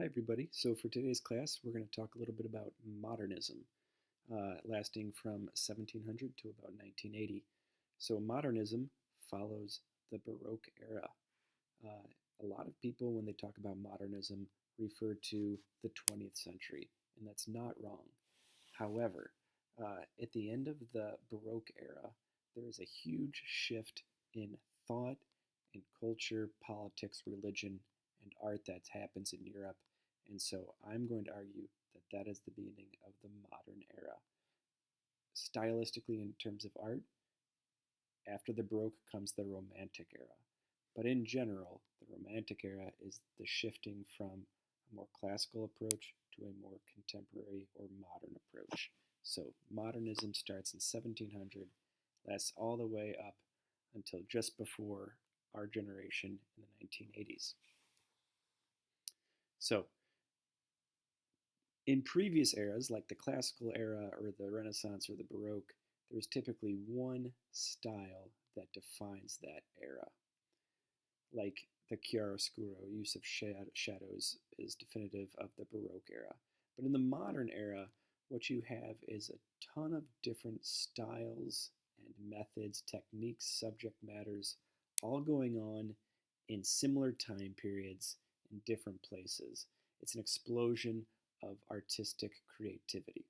Hi, everybody. So, for today's class, we're going to talk a little bit about modernism, lasting from 1700 to about 1980. So, modernism follows the Baroque era. Uh, a lot of people, when they talk about modernism, refer to the 20th century, and that's not wrong. However, at the end of the Baroque era, there is a huge shift in thought, in culture, politics, religion, and art that happens in Europe. And so I'm going to argue that that is the beginning of the modern era. Stylistically, in terms of art, after the Baroque comes the Romantic era. But in general, the Romantic era is the shifting from a more classical approach to a more contemporary or modern approach. So modernism starts in 1700, lasts all the way up until just before our generation in the 1980s. So in previous eras, like the classical era or the Renaissance or the Baroque, there's typically one style that defines that era. Like the chiaroscuro, use of shadows, is definitive of the Baroque era. But in the modern era, what you have is a ton of different styles and methods, techniques, subject matters, all going on in similar time periods in different places. It's an explosion of artistic creativity.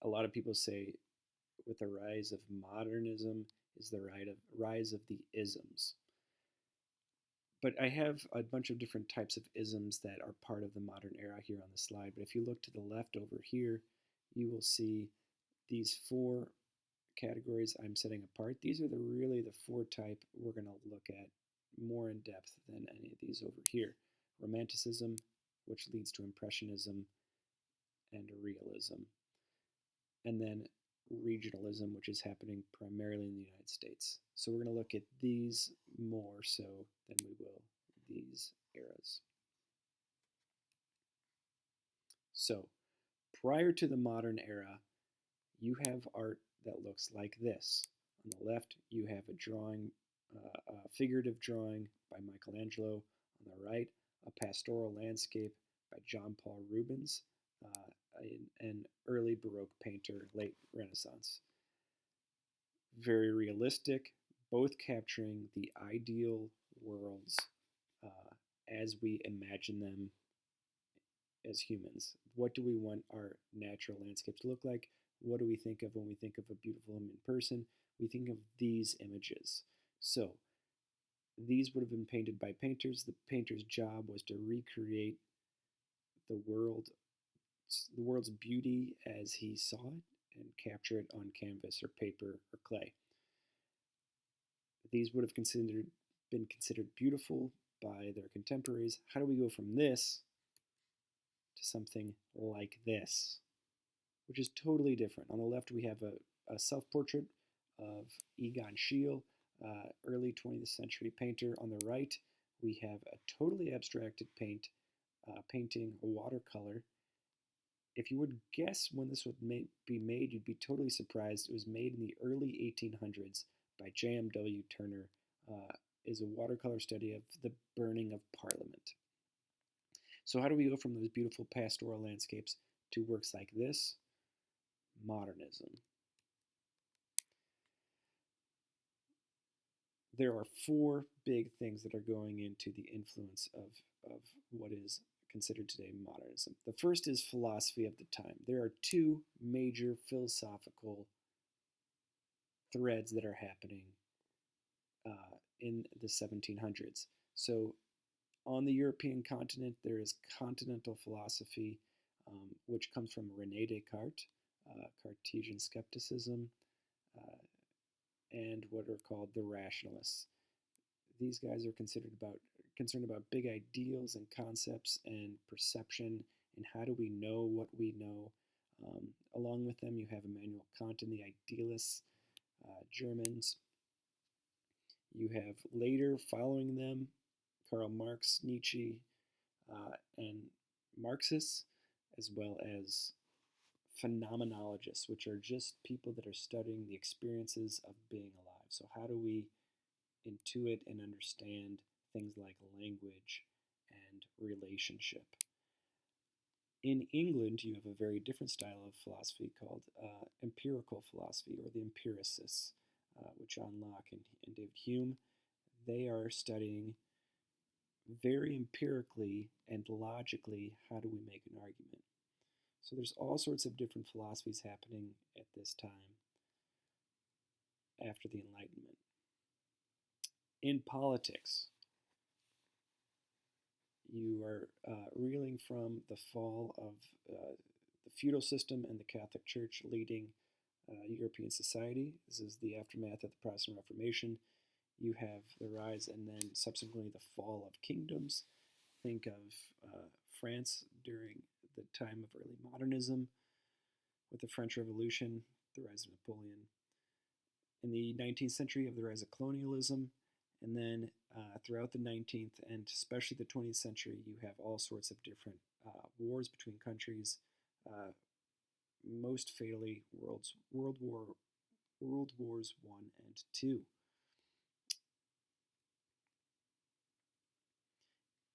A lot of people say with the rise of modernism is the rise of the isms. But I have a bunch of different types of isms that are part of the modern era here on the slide. But if you look to the left over here, you will see these four categories I'm setting apart. These are really the four type we're going to look at more in depth than any of these over here. Romanticism, which leads to Impressionism and Realism. And then regionalism, which is happening primarily in the United States. So we're going to look at these more so than we will these eras. So prior to the modern era, you have art that looks like this. On the left, you have a drawing, a figurative drawing by Michelangelo. On the right, a pastoral landscape by John Paul Rubens, an early Baroque painter, late Renaissance. Very realistic, both capturing the ideal worlds as we imagine them as humans. What do we want our natural landscapes to look like? What do we think of when we think of a beautiful human person? We think of these images. So these would have been painted by painters. The painter's job was to recreate the world's beauty as he saw it and capture it on canvas or paper or clay. These would have been considered beautiful by their contemporaries. How do we go from this to something like this, which is totally different? On the left, we have a self-portrait of Egon Schiele, early 20th century painter. On the right, we have a totally abstracted painting, a watercolor. If you would guess when this would be made, you'd be totally surprised. It was made in the early 1800s by J.M.W. Turner. Is a watercolor study of the burning of Parliament. So how do we go from those beautiful pastoral landscapes to works like this? Modernism. There are four big things that are going into the influence of what is considered today modernism. The first is philosophy of the time. There are two major philosophical threads that are happening in the 1700s. So on the European continent, there is continental philosophy, which comes from René Descartes, Cartesian skepticism, and what are called the rationalists. These guys are concerned about big ideals and concepts and perception and how do we know what we know. Along with them, you have Immanuel Kant and the idealists, Germans. You have later following them Karl Marx, Nietzsche, and Marxists, as well as phenomenologists, which are just people that are studying the experiences of being alive. So how do we intuit and understand things like language and relationship. In England, you have a very different style of philosophy called empirical philosophy, or the empiricists, which John Locke and David Hume. They are studying very empirically and logically how do we make an argument. So there's all sorts of different philosophies happening at this time after the Enlightenment. In politics, you are reeling from the fall of the feudal system and the Catholic Church leading European society. This is the aftermath of the Protestant Reformation. You have the rise and then subsequently the fall of kingdoms. Think of France during the time of early modernism with the French Revolution, the rise of Napoleon. In the 19th century, you have the rise of colonialism. And then throughout the 19th and especially the 20th century, you have all sorts of different wars between countries. Most fatally, World Wars I and II.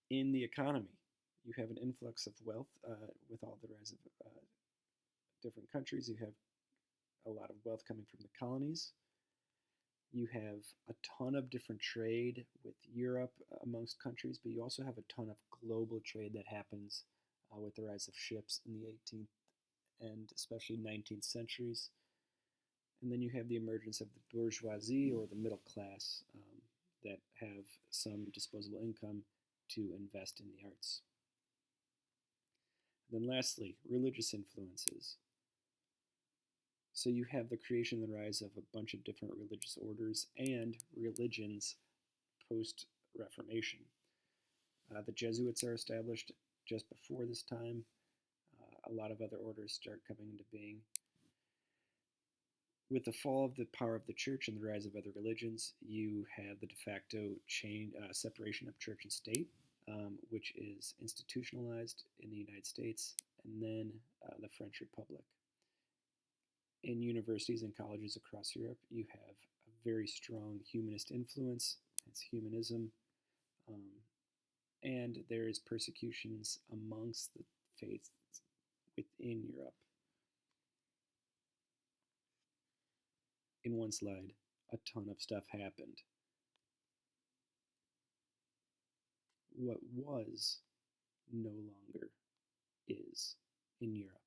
In the economy, you have an influx of wealth with all the rise of different countries. You have a lot of wealth coming from the colonies. You have a ton of different trade with Europe amongst countries, but you also have a ton of global trade that happens with the rise of ships in the 18th and especially 19th centuries. And then you have the emergence of the bourgeoisie, or the middle class, that have some disposable income to invest in the arts. And then lastly, religious influences. So you have the creation and the rise of a bunch of different religious orders and religions post-Reformation. The Jesuits are established just before this time. A lot of other orders start coming into being. With the fall of the power of the church and the rise of other religions, you have the de facto separation of church and state, which is institutionalized in the United States, and then the French Republic. In universities and colleges across Europe, you have a very strong humanist influence. It's humanism. And there is persecutions amongst the faiths within Europe. In one slide, a ton of stuff happened. What was no longer is in Europe.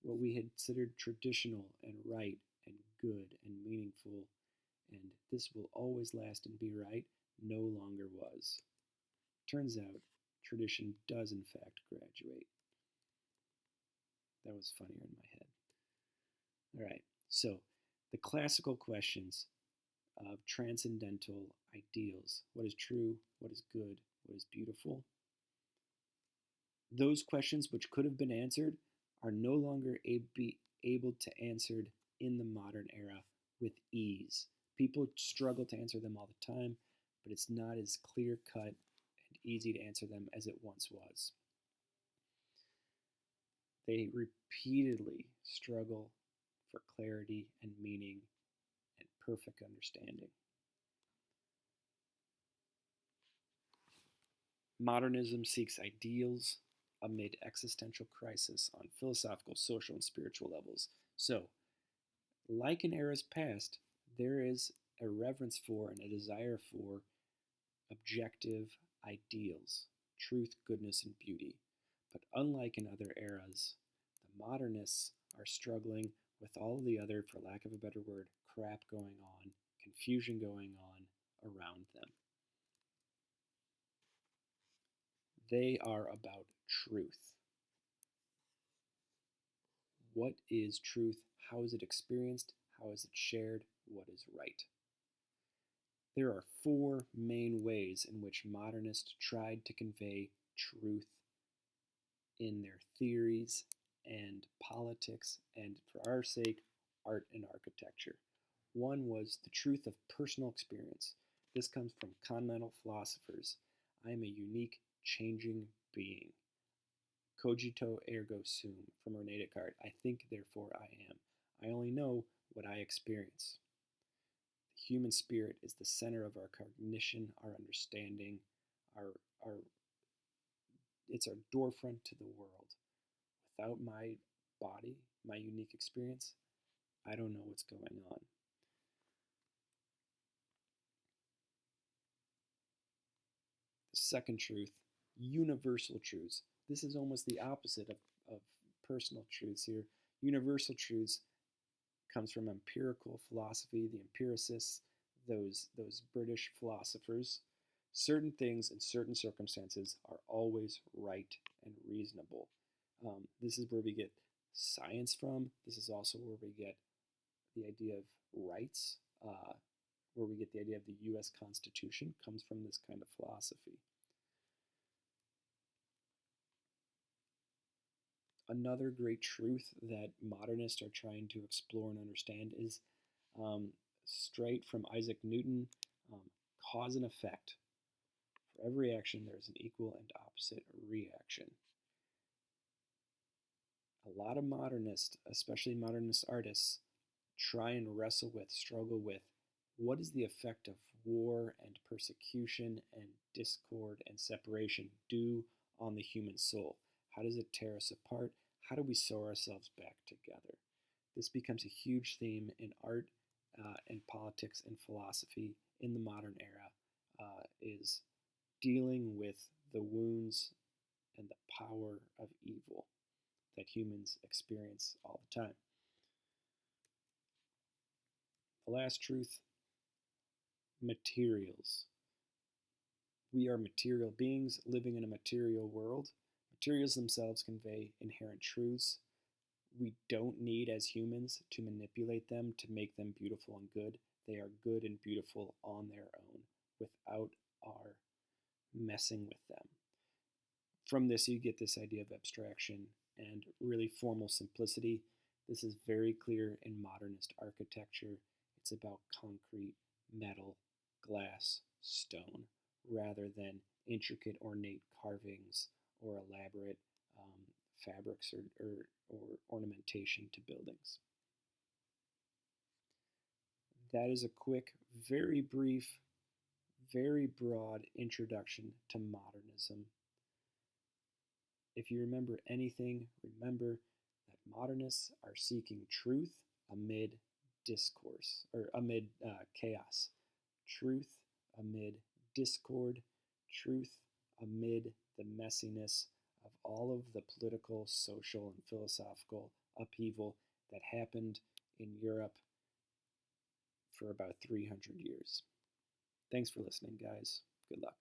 What we had considered traditional and right and good and meaningful, and this will always last and be right, no longer was. Turns out, tradition does in fact graduate. That was funnier in my head. All right, so the classical questions of transcendental ideals. What is true? What is good? What is beautiful? Those questions, which could have been answered, are no longer able to be answered in the modern era with ease. People struggle to answer them all the time, but it's not as clear-cut and easy to answer them as it once was. They repeatedly struggle for clarity and meaning and perfect understanding. Modernism seeks ideals amid existential crisis on philosophical, social, and spiritual levels. So, like in eras past, there is a reverence for and a desire for objective ideals, truth, goodness, and beauty. But unlike in other eras, the modernists are struggling with all the other, for lack of a better word, crap going on, confusion going on around them. They are about truth. What is truth? How is it experienced? How is it shared? What is right? There are four main ways in which modernists tried to convey truth in their theories and politics, and for our sake, art and architecture. One was the truth of personal experience. This comes from continental philosophers. I am a unique, changing being. Cogito ergo sum, from Rene Descartes. I think, therefore I am. I only know what I experience. The human spirit is the center of our cognition, our understanding, our our it's our doorfront to the world. Without my body, my unique experience, I don't know what's going on. The second truth, universal truths. This is almost the opposite of personal truths here. Universal truths comes from empirical philosophy, the empiricists, those British philosophers. Certain things in certain circumstances are always right and reasonable. This is where we get science from. This is also where we get the idea of rights, where we get the idea of the U.S. Constitution, comes from this kind of philosophy. Another great truth that modernists are trying to explore and understand is straight from Isaac Newton, um, cause and effect. For every action, there is an equal and opposite reaction. A lot of modernists, especially modernist artists, try and wrestle with, struggle with, what is the effect of war and persecution and discord and separation do on the human soul? How does it tear us apart? How do we sew ourselves back together? This becomes a huge theme in art and politics and philosophy in the modern era, is dealing with the wounds and the power of evil that humans experience all the time. The last truth, materials. We are material beings living in a material world. Materials themselves convey inherent truths. We don't need, as humans, to manipulate them to make them beautiful and good. They are good and beautiful on their own without our messing with them. From this, you get this idea of abstraction and really formal simplicity. This is very clear in modernist architecture. It's about concrete, metal, glass, stone, rather than intricate, ornate carvings or elaborate fabrics or ornamentation to buildings. That is a quick, very brief, very broad introduction to modernism. If you remember anything, remember that modernists are seeking truth amid discourse, or amid chaos. Truth amid discord. Truth amid the messiness of all of the political, social, and philosophical upheaval that happened in Europe for about 300 years. Thanks for listening, guys. Good luck.